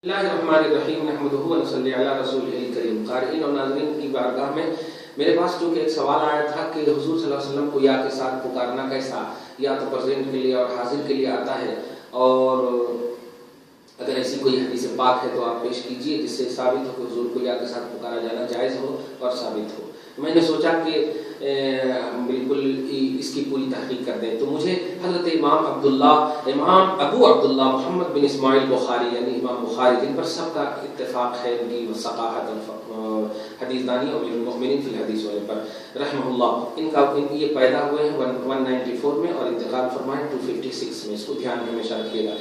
اللہ الرحمن الرحیم نحمدہ و نصلی علی رسولہ الکریم۔ قارئین اور ناظرین کی بارگاہ میں میرے پاس چونکہ ایک سوال آیا تھا کہ حضور صلی اللہ علیہ وسلم کو یا کے ساتھ پکارنا کیسا، یا تو پرزینٹ کے لیے اور حاضر کے لیے آتا ہے، اور اگر ایسی کوئی حدیث پاک ہے تو آپ پیش کیجئے جس سے ثابت ہو کہ حضور کو یا کے ساتھ پکارا جانا جائز ہو اور ثابت ہو۔ میں نے سوچا کہ بالکل اس کی پوری تحقیق کر دیں، تو مجھے حضرت امام ابو عبداللہ محمد بن اسماعیل بخاری یعنی امام بخاری، جن پر سب کا اتفاق ہے ان کی ثقافت حدیث دانی اور المؤمنین فی الحدیث والے پر رحمہ اللہ، ان یہ پیدا ہوئے ہیں 194 میں اور انتقال فرمائے 256 میں، اس کو دھیان میں ہمیشہ رکھیے گا،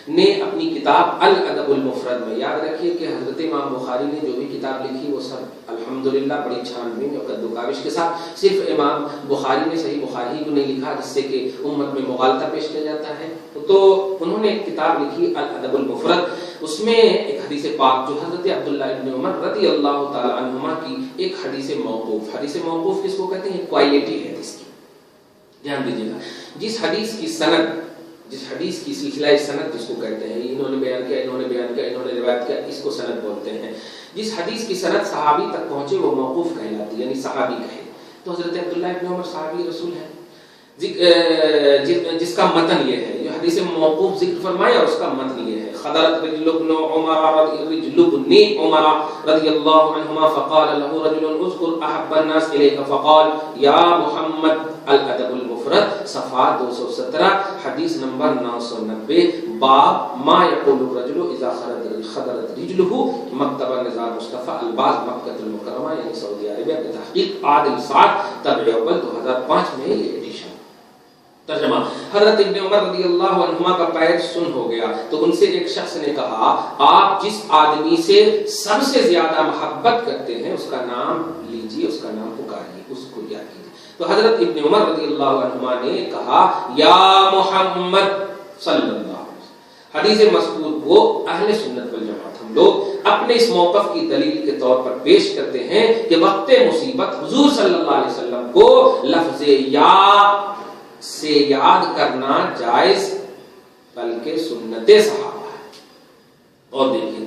نے اپنی کتاب الادب المفرد میں، یاد رکھیے کہ حضرت امام بخاری نے جو بھی کتاب لکھی وہ سب الحمدللہ بڑی چھان بین اور قد و کاوش کے ساتھ، صرف امام بخاری نے صحیح بخاری کو نہیں لکھا جس سے کہ امت میں مغالطہ پیش کیا جاتا ہے، تو انہوں نے ایک کتاب لکھی الادب المفرد، اس میں ایک حدیث پاک جو حضرت عبداللہ ابن عمر رضی اللہ تعالی عنہما کی ایک حدیث موقوف کس کو کہتے ہیں؟ کوالٹی ہے حدیث کی، دھیان دیجیے گا، جس حدیث کی سلسلہ سند جس کو کہتے ہیں، انہوں نے بیان کیا، انہوں نے روایت کیا، اس کو سند بولتے ہیں، جس حدیث کی سند صحابی تک پہنچے وہ موقوف کہلاتی، یعنی صحابی کہے، تو حضرت عبداللہ ابن عمر صحابی رسول ہے، جس کا متن یہ ہے، یہ حدیث موقوف ذکر فرمایا اور اس کا متن یہ ہے، خضرت رجل ابن عمر رضی اللہ عنہما فقال له رجل اذكر احب الناس اليك فقال یا محمد، الادب المفرد صفحہ 217 حدیث نمبر 990، باب ما يقول الرجل اذا خضرت رجله مکتب نظام مصطفی الباز مکہ المکرمہ یعنی سعودی عربیہ، بتحقیق عادل سعد، طبع اول 2005 میں یہ ایڈیشن۔ ترجمہ: حضرت ابن عمر رضی اللہ عنہما کا پیر سن ہو گیا تو ان سے ایک شخص نے کہا، آپ جس آدمی سے سب سے زیادہ محبت کرتے ہیں اس کا نام لیجیے، اس کا نام پکاریے، اس کو یاد کیجیے۔ تو حضرت ابن عمر رضی اللہ عنہما نے کہا یا محمد صلی اللہ علیہ وسلم۔ حدیث مذکور کو اہل سنت والجماعت ہم لوگ اپنے اس موقف کی دلیل کے طور پر پیش کرتے ہیں کہ وقت مصیبت حضور صلی اللہ علیہ وسلم کو لفظ یا سے یاد کرنا جائز بلکہ سنت صحابہ ہے۔ اور دیکھیں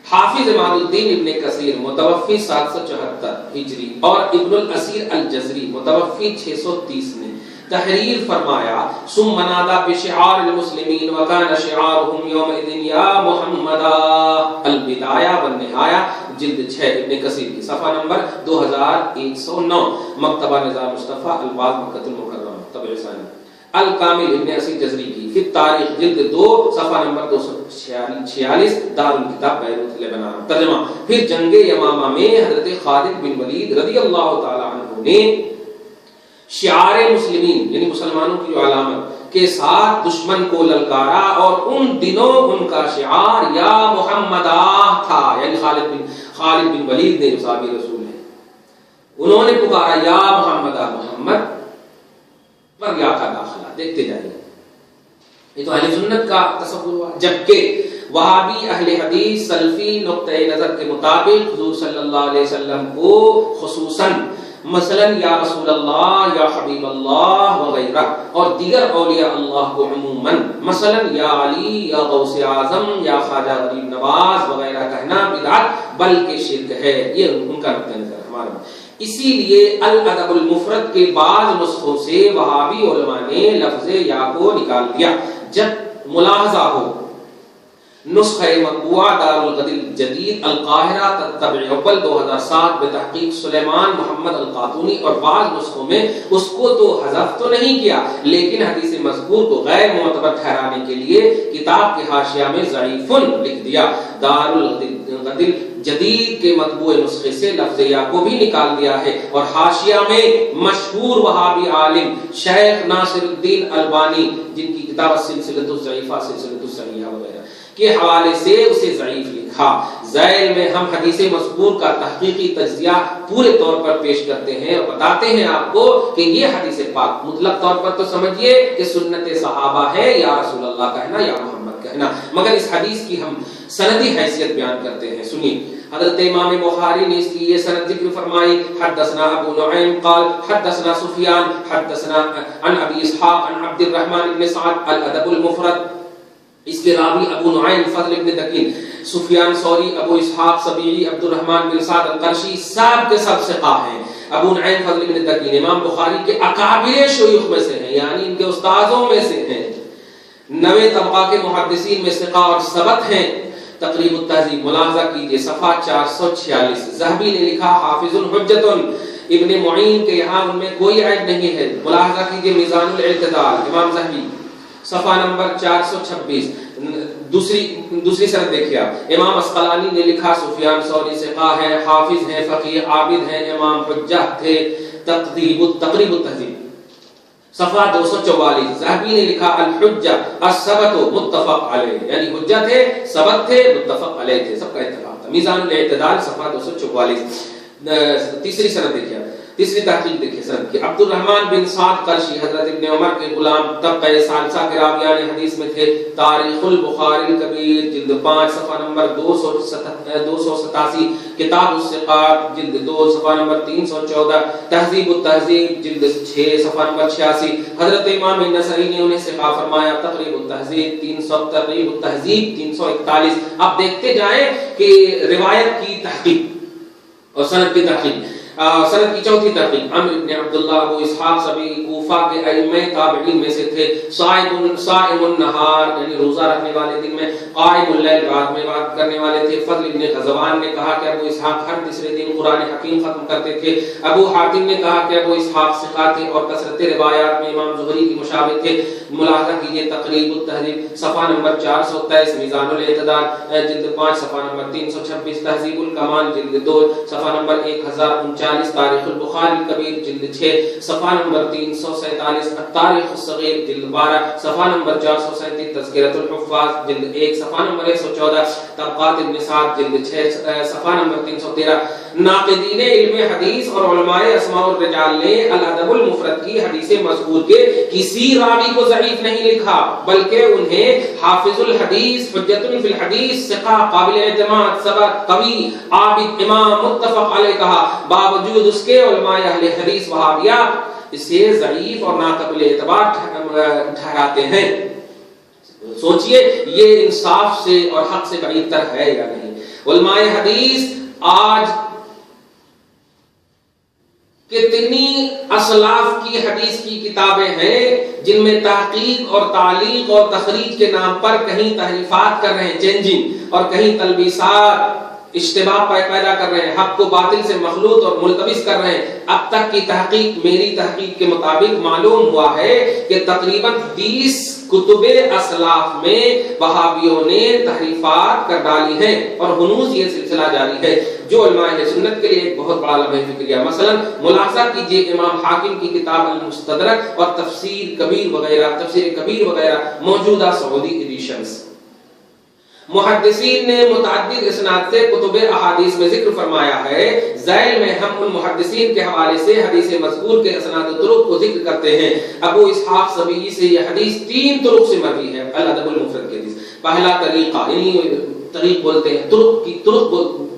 حافظ امام الدین ابن کثیر متوفی 774 ہجری اور ابن الاسیر الجزری متوفی 630 نے تحریر فرمایا، ثم نادى بشعار المسلمین وكان شعارهم يومئذ یا محمد، البدایہ والنہایہ جلد 6 ابن کثیر کی صفحہ نمبر 2109، مکتبہ نظام مصطفی الباز مکہ المکرمہ، طبع ثانی، الکامل ابن اسیر جزری کی فی التاریخ جلد 2 صفحہ نمبر 246، دار الکتاب بیروت لبنان۔ ترجمہ: پھر جنگ یمامہ میں حضرت خالد بن ولید رضی اللہ تعالی عنہ نے شعار مسلمین یعنی مسلمانوں کی جو علامت کے ساتھ دشمن کو للکارا، اور ان دنوں ان کا شعار یا محمدہ تھا، یعنی خالد بن ولید نے جو صحابی رسول ہیں انہوں نے پکارا یا محمدہ، محمد پر یا کا داخلہ، دیکھتے جائیے، یہ تو اہل سنت کا تصور ہوا۔ جبکہ وہابی اہل حدیث سلفی نقطۂ نظر کے مطابق حضور صلی اللہ علیہ وسلم کو خصوصاً مثلا یا رسول اللہ، یا حبیب اللہ وغیرہ، اور دیگر اولیاء اللہ کو عموماً مثلا یا علی، یا غوث اعظم، یا خواجہ غریب نواز وغیرہ کہنا بدعت بلکہ شرک ہے، یہ ان کا نقطۂ نظر ہمارا۔ اسی لیے الادب المفرد کے بعض نسخوں سے وہابی علماء نے لفظ یا کو نکال دیا۔ جب ملاحظہ ہو نسخہ مطبوعہ دار الغد الجدید القاہرہ طبع اول 2007 بتحقیق سلیمان محمد القاتونی، اور بعض نسخوں میں اس کو تو حذف تو نہیں کیا لیکن حدیث مذکور کو غیر معتبر ٹھہرانے کے لیے کتاب کے حاشیہ میں ضعیفن لکھ دیا۔ دار الغد الجدید کے مطبوع نسخے سے لفظ یا کو بھی نکال دیا ہے، اور حاشیہ میں مشہور وہابی عالم شیخ ناصر الدین البانی، جن کی کتاب سلسلۃ الضعیفہ، سلسلۃ الصحیحہ وغیرہ کے حوالے سے اسے ضعیف لکھا۔ ذیل میں ہم حدیث مذکور کا تحقیقی تجزیہ پورے طور پر پیش کرتے ہیں اور بتاتے ہیں آپ کو کہ یہ حدیث پاک مطلق طور پر تو سمجھیے کہ سنت صحابہ ہے، یا رسول اللہ کہنا، یا محمد کہنا، مگر اس حدیث کی ہم سندی حیثیت بیان کرتے ہیں۔ سنیے، حضرت امام بخاری نے اس کی یہ سند ذکر فرمائی، حدثنا ابو نعیم قال حدثنا سفیان حدثنا عن ابی اسحاق عن عبد الرحمن بن سعد الادب المفرد اس کے راوی ابو نعیم فضل ابن دکین، سفیان ثوری، ابو اسحاق سبیعی، عبد الرحمن بن سعد القرشی، سب کے سب ثقہ ہیں۔ ابو نعیم فضل ابن دکین امام بخاری کے اکابر شیوخ میں سے ہیں، یعنی ان کے استاذوں میں سے ہیں، 9 طبقہ کے محدثین میں ثقہ اور ثبت ہیں۔ تقریب التہذیب ملاحظہ کیجئے صفحہ 446، ذہبی نے لکھا حافظ حجت، ابن معین کے یہاں ان میں کوئی عیب نہیں ہے۔ ملاحظہ کیجئے میزان الاعتدال امام ذہبی صفحہ نمبر 426، دوسری سند دیکھیے آپ، امام اسقلانی نے لکھا سفیان ثوری ثقہ ہے، حافظ ہیں، فقیہ عابد ہیں، امام حجہ تھے۔ تقریب التہذیب صفحہ 244، ذہبی نے لکھا الحجہ الثبت متفق علیہ، یعنی حجت تھے، ثبت تھے، متفق علیہ تھے، سب کا اتفاق تھا۔ میزان الاعتدال صفحہ 244۔ تیسری سند دیکھیے، تیسری تحقیق دیکھیے سند کی، عبد الرحمن بن سعد قرشی حضرت ابن عمر کے غلام، طبقہ ثالثہ کے راویان حدیث میں تھے۔ تاریخ البخاری الکبیر جلد 5 صفحہ نمبر 287، کتاب الثقات جلد 2 صفحہ نمبر 314، تہذیب التہذیب جلد 6 صفحہ نمبر 86۔ حضرت امام نسائی نے انہیں ثقہ فرمایا۔ تقریب التہذیب 300، تقریب التہذیب 341۔ اب دیکھتے جائیں کہ روایت کی تحقیق اور سند کی تحقیق۔ سند کی چوتھی تحقیق، عمرو بن عبداللہ ابو اسحاق سبی کوفہ کے ائمہ تابعین میں سے تھے۔ صائم النہار یعنی روزہ رکھنے والے دن میں، قائم اللیل رات میں بات کرنے والے تھے۔ فضل ابن غزوان نے کہا کہ ابو اسحاق ہر تیسرے دن قرآن حکیم ختم کرتے تھے۔ ابو حاتم نے کہا کہ ابو اسحاق ثقہ تھے اور کثرت روایات میں امام زہری کی مشابہ تھے۔ ملاحظہ کیجئے تقریب التہذیب صفحہ نمبر 423، میزان الاعتدال جلد 5 صفحہ نمبر 326، تہذیب الکمال جلد 2 صفحہ نمبر 1039، تاریخ البخاری الکبیر جلد 6 صفحہ نمبر 347، التاریخ الصغیر جلد 12 صفحہ نمبر 437، تذکرۃ الحفاظ جلد 1 صفحہ نمبر 114، طبقات ابن سعد جلد 6 صفحہ نمبر 313۔ ناقدین علم حدیث اور علماء اسماء الرجال نے الادب المفرد کی حدیث مذکور کے کسی راوی کو ضعیف نہیں لکھا، بلکہ انہیں حافظ الحدیث، حجت فی الحدیث، ثقہ، قابل اعتماد، ثبت، قوی، عابد، امام، متفق علیہ کہا، باوجود اس کے علماء اہل حدیث وہابیہ اسے ضعیف اور ناقابل اعتبار ٹھہراتے ہیں۔ سوچئے یہ انصاف سے اور حق سے بعید تر ہے یا نہیں؟ علماء حدیث آج کتنی اسلاف کی حدیث کی کتابیں ہیں جن میں تحقیق اور تعلیق اور تخریج کے نام پر کہیں تحریفات کر رہے ہیں، چینجنگ، اور کہیں تلبیسات، اشتباہ پیدا کر رہے ہیں، حق کو باطل سے مخلوط اور ملتبس کر رہے ہیں۔ اب تک کی تحقیق، میری تحقیق کے مطابق معلوم ہوا ہے کہ تقریباً 20 کتب اسلاف میں وہابیوں نے تحریفات کر ڈالی ہیں، اور ہنوز یہ سلسلہ جاری ہے، جو علماء اہل سنت کے لیے ایک بہت بڑا لمحہ فکریہ۔ مثلا ملاحظہ کیجئے امام حاکم کی کتاب المستدرک اور تفسیر کبیر وغیرہ موجودہ سعودی ایڈیشنز۔ محدثین نے متعدد اسناد سے کتب احادیث میں ذکر فرمایا ہے۔ ذیل میں ہم ان محدثین کے حوالے سے حدیث مذکور کے اسناد و طرق کو ذکر کرتے ہیں۔ ابو اسحاق سبیعی سے یہ حدیث 3 طرق سے مروی ہے، الادب المفرد کی حدیث۔ پہلا طریقہ، یعنی طریق بولتے ہیں،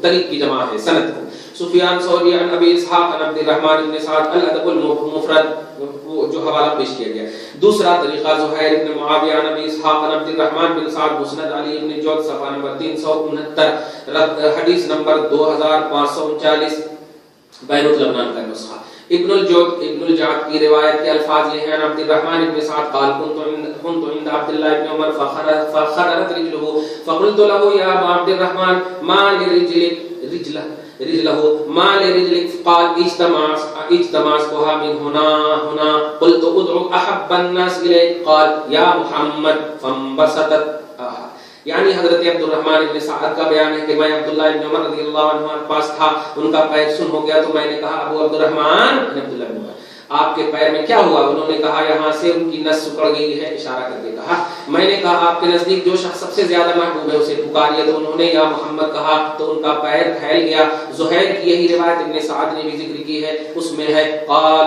طریق کی جمع ہے سند کو، سفیان ثوری عن ابی اسحاق عن عبد الرحمن بن سعد الادب المفرد، جو حوالہ پیش کیا گیا۔ دوسرا طریقہ زہیر بن معاویہ عن ابی اسحاق عن عبد الرحمن بن سعد مسند علی بن جود صفحہ نمبر 369، حدیث نمبر 2539، بیروت لبنان کا نسخہ۔ ابن الجعد کی روایت کے الفاظ یہ ہیں، عبد الرحمن بن سعد قال كنت عند عبد الله بن عمر فخرت رجله فقلت له يا ابا عبد الرحمن ما لرجلك قال اجتمعتها من هنا قلت ادعو احب الناس اليك قال يا محمد فانبسطت۔ یعنی حضرت عبد الرحمن بن سعد کا بیان ہے کہ میں عبداللہ بن عمر رضی اللہ عنہ کے پاس تھا، ان کا پیر سن ہو گیا تو میں نے کہا ابو عبد الرحمن، عبداللہ بن عمر، آپ کے پیر میں کیا ہوا؟ انہوں نے کہا یہاں سے ان کی نس سکڑ گئی ہے، اشارہ کر کے کہا۔ میں نے کہا آپ کے نزدیک جو شخص سب سے زیادہ محبوب ہے اسے پکاریے، تو انہوں نے یا محمد کہا تو ان کا پیر پھیل گیا۔ زہیر کی یہی روایت ابن سعد نے بھی ذکر کی ہے، اس میں ہے قال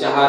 4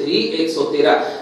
3 113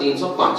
305।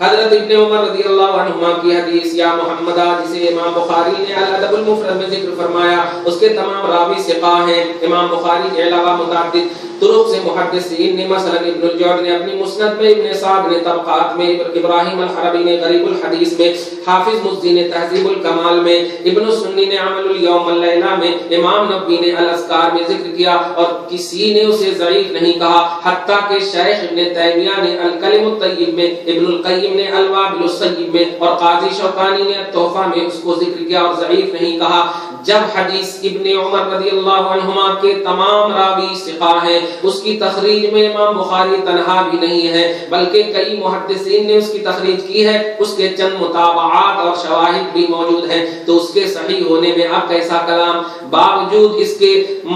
حضرت ابن عمر رضی اللہ عنہما کی حدیث یا محمدہ جسے امام بخاری نے الادب المفرد میں ذکر فرمایا، اس کے تمام راوی ثقہ ہیں۔ امام بخاری کے علاوہ متعدد طرق سے محدثین نے مثلا ابن الجوزی نے اپنی مسند میں، ابن سعد نے طبقات میں، ابراہیم الحربی نے غریب الحدیث میں، حافظ مزی نے تہذیب الکمال میں، ابن السنی نے عمل الیوم واللیلہ میں، امام نبوی نے الاذکار میں ذکر کیا اور کسی نے اسے ضعیف نہیں کہا، حتیٰ کہ شیخ ابن تیمیہ نے الکلم الطیب میں، ابن القیم نے الوابل الصیب میں اور قاضی شوکانی نے تحفہ میں اس کو ذکر کیا اور ضعیف نہیں کہا۔ جب حدیث ابن عمر رضی اللہ عنہما کے تمام راوی ثقہ ہیں، اس کی تخریج میں امام بخاری تنہا بھی نہیں ہے بلکہ کئی محدثین نے اس کی تخریج کی ہے، اس کے چند متابعات اور شواہد بھی موجود ہیں، تو اس کے صحیح ہونے میں اب کیسا کلام؟ باوجود اس کے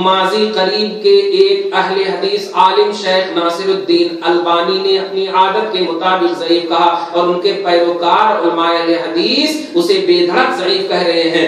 ماضی قریب کے ایک اہل حدیث عالم شیخ ناصر الدین البانی نے اپنی عادت کے مطابق ضعیف کہا اور ان کے پیروکار علماء اہل حدیث اسے بے دھڑک ضعیف کہہ رہے ہیں۔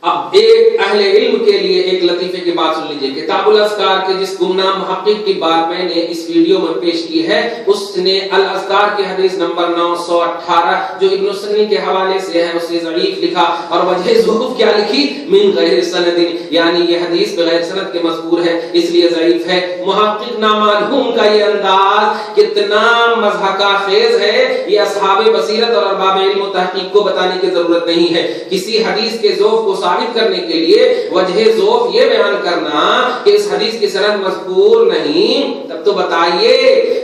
اب ایک اہل علم کے لیے ایک لطیفے کی بات سن لیجئے۔ کتاب الاذکار کے جس گمنام محقق کی بات میں نے اس ویڈیو میں پیش کی ہے، اس نے الاذکار کی حدیث نمبر 918 جو ابن سنی کے حوالے سے ہے اسے ضعیف لکھا اور وجہ ضعف کیا لکھی؟ من غیر سند، یعنی یہ حدیث بغیر سند کے مذکور ہے اس لیے ضعیف ہے۔ محقق نامعلوم کا یہ انداز کتنا مضحکہ خیز ہے، یہ اصحاب بصیرت اور ارباب علم و تحقیق کو بتانے کی ضرورت نہیں ہے۔ کسی حدیث کے ضعف کو ثابت کرنے کے لیے وجہ ضعف یہ بیان کرنا کہ اس حدیث کی سند مذکور نہیں، تب تو بتائیے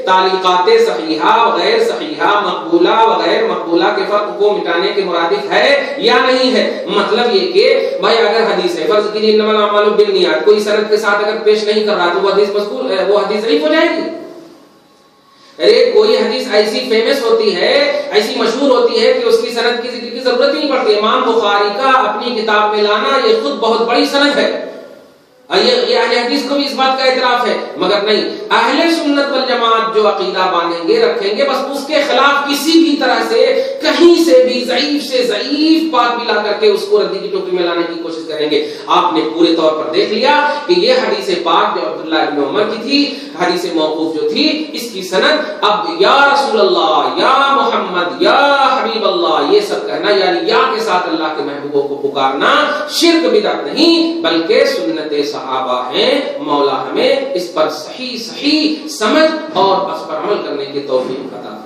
تعلیقات صحیحہ وغیر صحیحہ، مقبولہ وغیر مقبولہ کے فرق کو مٹانے کے مرادف ہے یا نہیں ہے؟ مطلب یہ کہ بھائی اگر حدیث ہے، فرض کیجیے انما الاعمال بالنیات، کوئی سند کے ساتھ اگر پیش نہیں کر رہا تو وہ حدیث مذکور ہے، وہ حدیث ضعیف ہو جائے گی۔ ارے کوئی حدیث ایسی فیمس ہوتی ہے، ایسی مشہور ہوتی ہے کہ اس کی سند کی ذکر کی ضرورت نہیں پڑتی۔ امام بخاری کا اپنی کتاب میں لانا یہ خود بہت بڑی سند ہے، یہ اہل حدیث کو بھی اس بات کا اعتراف ہے، مگر نہیں، اہل سنت والجماعت جو عقیدہ باندھیں گے رکھیں گے، بس اس کے خلاف کسی بھی طرح سے کہیں سے بھی ضعیف سے ضعیف بات بھی لا کر کے اس کو ردی کی ٹوکری میں لانے کی کوشش کریں گے۔ آپ نے پورے طور پر دیکھ لیا کہ یہ حدیث پاک جو عبداللہ ابن عمر کی تھی، حدیث موقوف جو تھی، اس کی سند اب یا رسول اللہ، یا محمد، یا حبیب اللہ یہ سب کہنا، یعنی یا کے ساتھ اللہ کے محبوبوں کو پکارنا شرک بدعت نہیں بلکہ سنت صحابہ ہیں۔ مولا ہمیں اس پر صحیح سمجھ اور اس پر عمل کرنے کی توفیق عطا